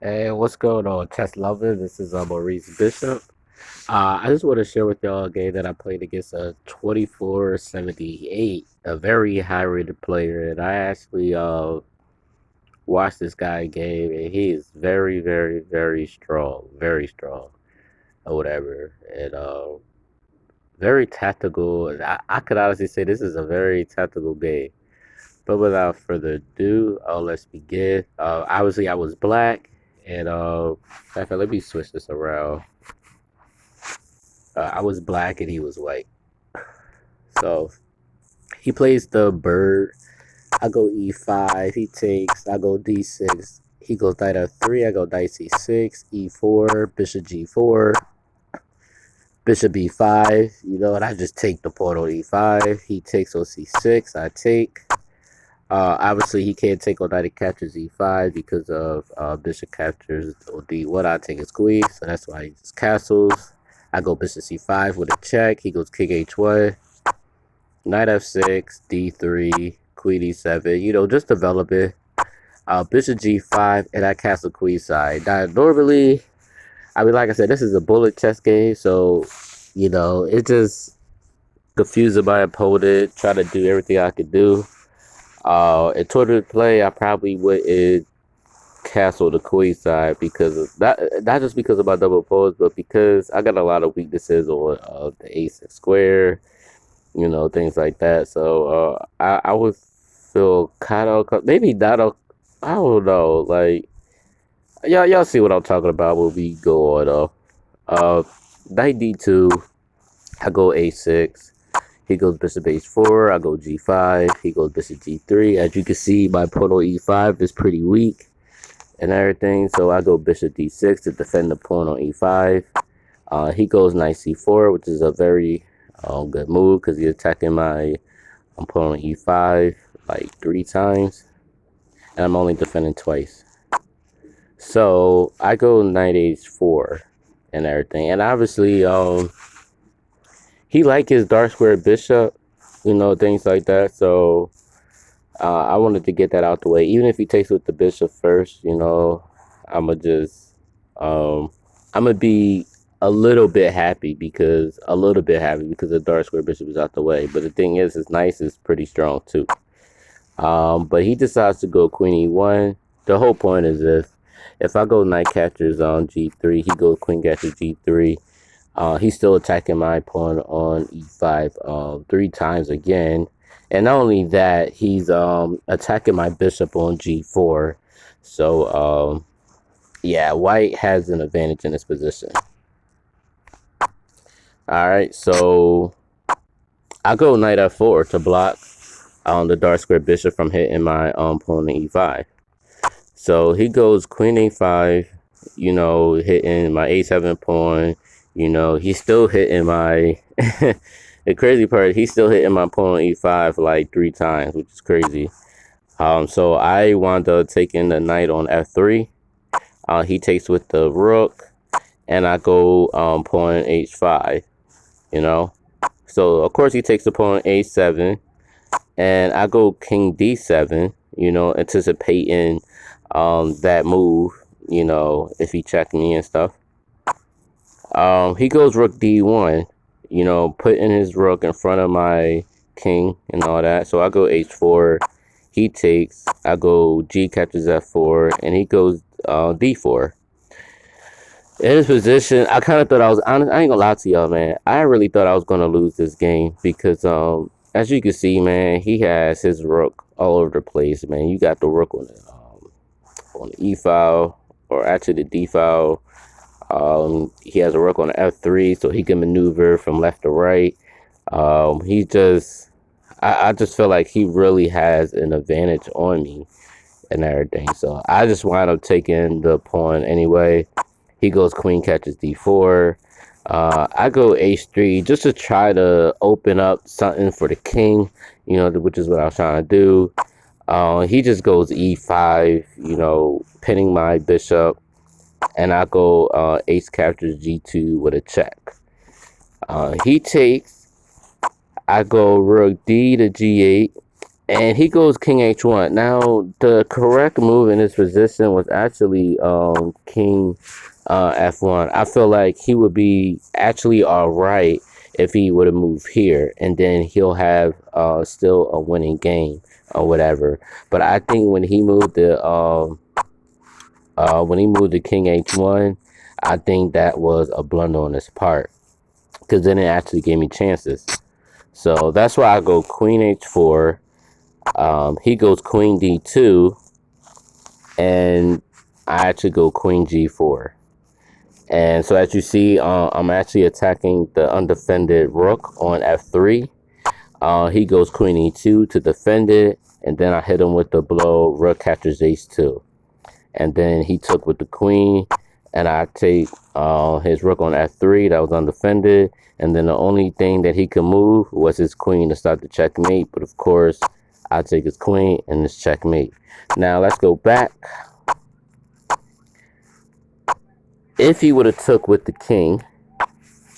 Hey, what's going on, chess lover? This is Maurice Bishop. I just want to share with y'all a game that I played against a 2478, a very high rated player, and I actually watched this guy game, and he is very, very, very strong, or whatever, and very tactical. And I could honestly say this is a very tactical game. But without further ado, let's begin. Obviously, I was black, and in fact, let me switch this around. I was black and he was white. So he plays the bird. I go e5. He takes. I go d6. He goes knight f3. I go knight c6. e4. Bishop g4. Bishop b5. And I just take the pawn on e5. He takes on c6. I take. Obviously, he can't take on knight captures e5 because of bishop captures on d1. I take his queen, so that's why he just castles. I go bishop c5 with a check. He goes king h1. Knight f6, d3, queen e7, just develop it. Bishop g5, and I castle queenside. Now, normally, like I said, this is a bullet chess game, so, it just confusing my opponent, trying to do everything I could do. In tournament play, I probably wouldn't castle the queenside because of that, not just because of my double pose, but because I got a lot of weaknesses on the a6 square, things like that. So I would feel kind of maybe not. I don't know. Like y'all see what I'm talking about when we go on. Uh, knight d2. I go a6. He goes bishop h4. I go g5. He goes bishop g3. As you can see, my pawn on e5 is pretty weak and everything. So I go bishop d6 to defend the pawn on e5. He goes knight c4, which is a very good move because he's attacking my pawn on e5 like 3 times, and I'm only defending twice. So I go knight h4 and everything, and obviously, he like his dark square bishop, things like that. So I wanted to get that out the way. Even if he takes with the bishop first, I'ma just I'm gonna be a little bit happy because the dark square bishop is out the way. But the thing is, his knight is pretty strong too. But he decides to go queen e1. The whole point is if I go knight captures on g3, he goes queen captures g3. He's still attacking my pawn on e5 3 times again. And not only that, he's attacking my bishop on g4. So yeah, white has an advantage in this position. All right, so I go knight f4 to block the dark square bishop from hitting my pawn on e5. So he goes queen a5, hitting my a7 pawn. He's still hitting my. The crazy part, he's still hitting my pawn on e5 like 3 times, which is crazy. So I wound up taking the knight on f3. He takes with the rook, and I go pawn h5. You know, so of course he takes the pawn a7, and I go king d7. Anticipating that move, if he checked me and stuff. He goes rook d1, putting his rook in front of my king and all that. So I go h4, he takes, I go g captures f4, and he goes d4. In his position, I kind of thought I ain't gonna lie to y'all, man. I really thought I was gonna lose this game because, as you can see, man, he has his rook all over the place, man. You got the rook on the e file, or actually the d file. He has a rook on the f3, so he can maneuver from left to right. He just, I just feel like he really has an advantage on me and everything. So I just wind up taking the pawn anyway. He goes queen catches d4. I go h3 just to try to open up something for the king, which is what I was trying to do. He just goes e5, pinning my bishop, and I go ace captures g2 with a check. He takes. I go rook d to g8. And he goes king h1. Now, the correct move in this position was actually king f1. I feel like he would be actually all right if he would have moved here, and then he'll have still a winning game or whatever. But I think when he moved the king h1, I think that was a blunder on his part, because then it actually gave me chances. So that's why I go queen h4. He goes queen d2, and I actually go queen g4. And so as you see, I'm actually attacking the undefended rook on f3. He goes queen e2 to defend it, and then I hit him with the blow, rook captures ace2. And then he took with the queen, and I take his rook on f3 that was undefended. And then the only thing that he could move was his queen to start the checkmate. But of course, I take his queen and it's checkmate. Now let's go back. If he would have took with the king, I'm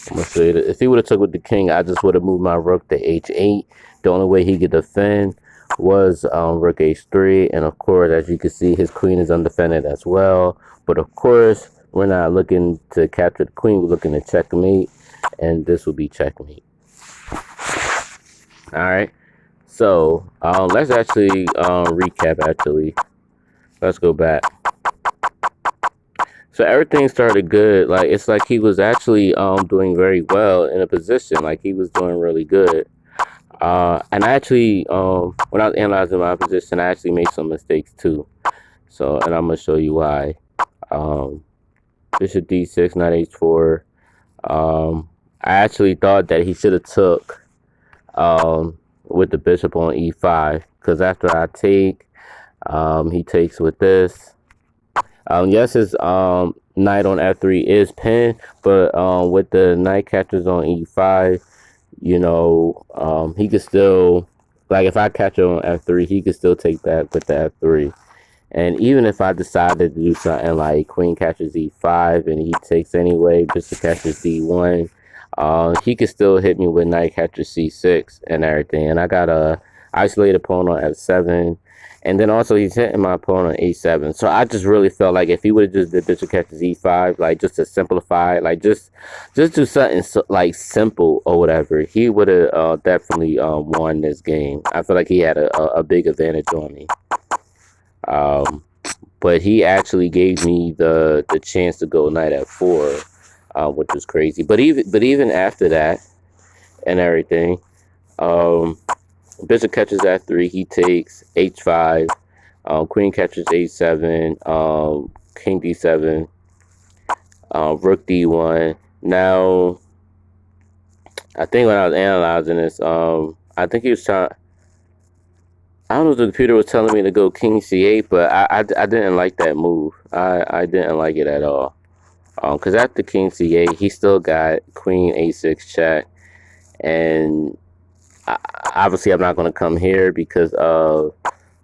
gonna show you that. If he would have took with the king, I just would have moved my rook to h8. The only way he could defend was rook h3, and of course, as you can see, his queen is undefended as well. But of course, we're not looking to capture the queen, we're looking to checkmate, and this will be checkmate. All right, so let's actually recap. Actually, let's go back. So everything started good. Like, it's like he was actually doing very well in a position. Like, he was doing really good. And I actually, when I was analyzing my position, I actually made some mistakes too. So, and I'm gonna show you why. Um, Bishop d6, not h4. I actually thought that he should have took with the bishop on e5, because after I take, he takes with this. Yes, his knight on f3 is pinned, but with the knight catches on e5, you know, he could still, like, if I catch him on f3, he could still take back with the f3. And even if I decided to do something like queen catches e5 and he takes anyway, bishop catches d1, he could still hit me with knight catches c6 and everything. And I got a isolated pawn on f7. And then also he's hitting my pawn on a7. So I just really felt like if he would have just did bishop catches e5, like, just to simplify, like, just do something so, like, simple or whatever, he would have definitely won this game. I feel like he had a big advantage on me. But he actually gave me the chance to go knight f4, which was crazy. But even after that and everything, um, bishop catches f3, he takes h5, queen catches h7, king d7, rook d1. Now, I think when I was analyzing this, I think he was trying. I don't know if the computer was telling me to go king c8, but I didn't like that move. I didn't like it at all. Because after king c8, he still got queen a6 check, and obviously I'm not going to come here because of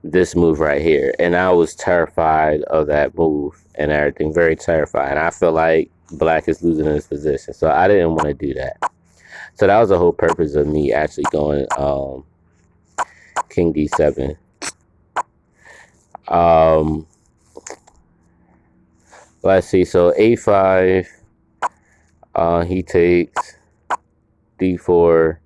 this move right here. And I was terrified of that move and everything, very terrified. And I feel like black is losing in this position, so I didn't want to do that. So that was the whole purpose of me actually going king d7. Um, let's see. So a5. He takes d4,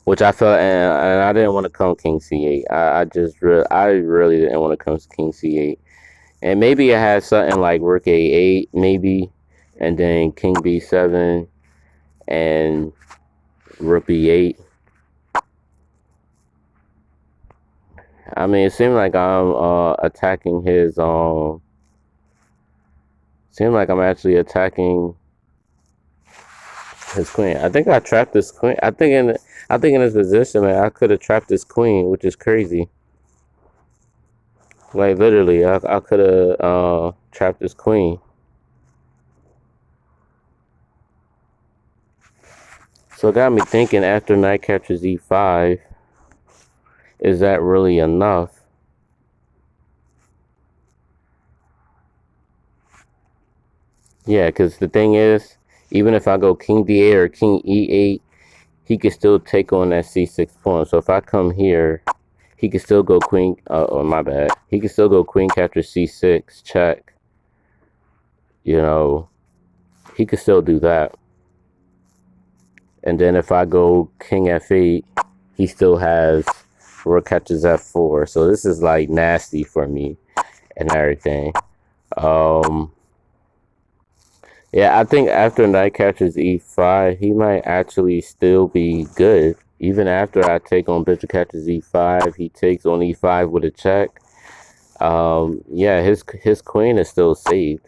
which I felt, and I didn't want to come king c8. I really didn't want to come king c8. And maybe I had something like rook a8, maybe, and then king b7 and rook b8. I mean, it seemed like I'm attacking his seemed like I'm actually attacking his queen. I think I trapped this queen. I think in this position, man, I could have trapped this queen, which is crazy. Like, literally, I could have trapped this queen. So it got me thinking, after knight captures e5, is that really enough? Yeah, because the thing is, even if I go king d8 or king e8, he could still take on that c6 pawn. So if I come here, he could still go queen. Oh, my bad. He could still go queen capture c6 check. You know, he could still do that. And then if I go king f8, he still has rook catches f4. So this is like nasty for me and everything. Yeah, I think after knight captures e5, he might actually still be good. Even after I take on bishop catches e5, he takes on e5 with a check. Yeah, his queen is still saved.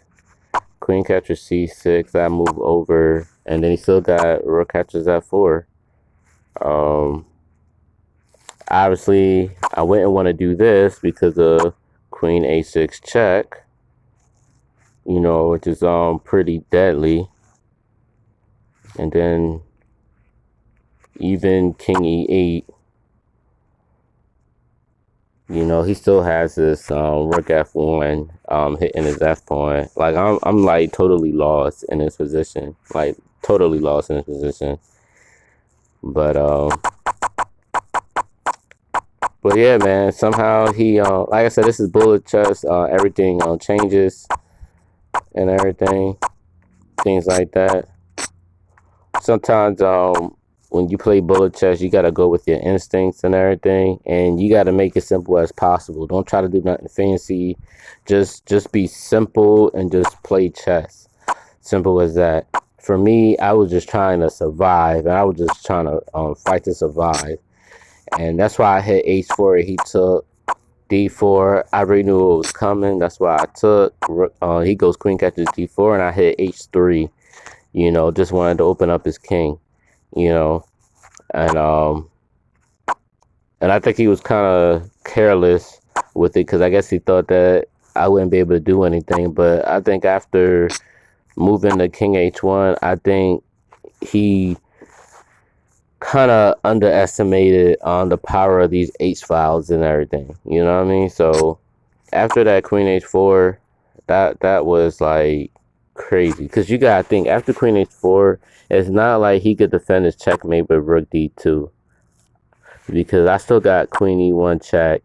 Queen catches c6, I move over, and then he still got rook catches f4. Obviously, I wouldn't want to do this because of queen a6 check, you know, which is pretty deadly. And then even king e8, you know, he still has this rook f1 hitting his f pawn. Like I'm like totally lost in this position, like totally lost in this position. But yeah, man, somehow he like I said, this is bullet chess. Everything changes and everything, things like that. Sometimes when you play bullet chess, you gotta go with your instincts and everything, and you gotta make it simple as possible. Don't try to do nothing fancy. Just be simple and just play chess. Simple as that. For me, I was just trying to survive, and I was just trying to fight to survive, and that's why I hit h4. He took d4. I already knew it was coming. That's why I took. He goes queen catches d4, and I hit h3. You know, just wanted to open up his king. You know, and I think he was kind of careless with it because I guess he thought that I wouldn't be able to do anything. But I think after moving to king h1, I think he kind of underestimated on the power of these h files and everything. You know what I mean? So after that queen h4, that was like crazy because you gotta think after queen h4, it's not like he could defend his checkmate with rook d2 because I still got queen e1 check.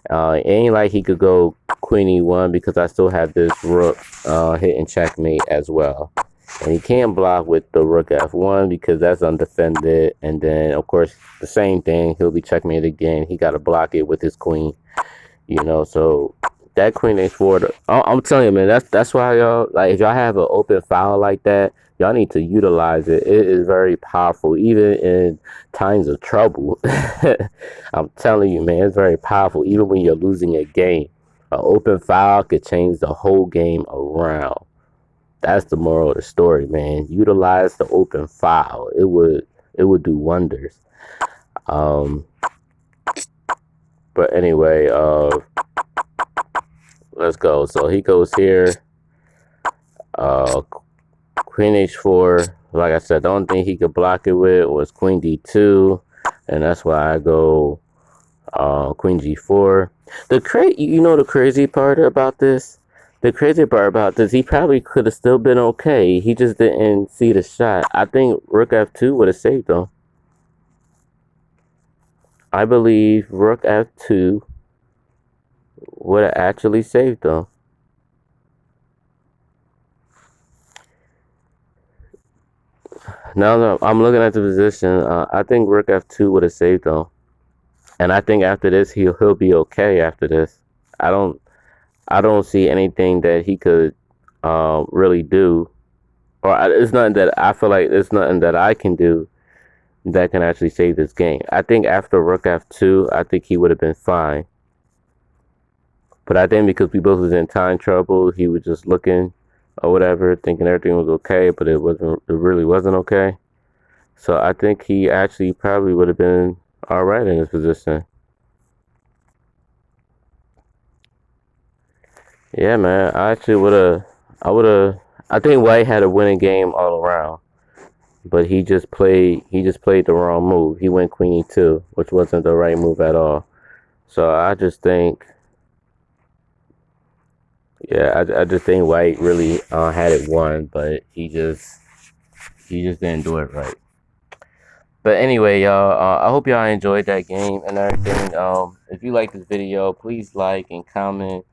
It ain't like he could go queen e1 because I still have this rook hitting checkmate as well. And he can't block with the rook f1 because that's undefended. And then, of course, the same thing. He'll be checkmated again. He got to block it with his queen. You know, so that queen h4. I'm telling you, man, that's why y'all, like, if y'all have an open file like that, y'all need to utilize it. It is very powerful, even in times of trouble. I'm telling you, man, it's very powerful, even when you're losing a game. An open file could change the whole game around. That's the moral of the story, man. Utilize the open file. It would do wonders. But anyway, let's go. So he goes here. Queen h4. Like I said, the only thing he could block it with was queen d2, and that's why I go queen g4. You know the crazy part about this? The crazy part about this, he probably could have still been okay. He just didn't see the shot. I think rook f2 would have saved him. I believe rook f2 would have actually saved him. No, I'm looking at the position. I think rook f2 would have saved him, and I think after this he'll be okay. After this, I don't see anything that he could really do, or it's nothing that I feel like it's nothing that I can do that can actually save this game. I think after rook f2, I think he would have been fine. But I think because we both was in time trouble, he was just looking or whatever, thinking everything was okay, but it really wasn't okay. So I think he actually probably would have been all right in this position. Yeah, man. I think White had a winning game all around, but he just played the wrong move. He went queen e2, which wasn't the right move at all. So I just think, yeah, I just think White really had it won, but he just didn't do it right. But anyway, y'all, I hope y'all enjoyed that game and everything. If you like this video, please like and comment.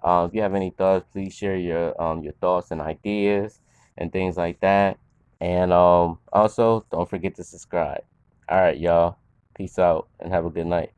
If you have any thoughts, please share your thoughts and ideas and things like that. And also, don't forget to subscribe. All right, y'all. Peace out and have a good night.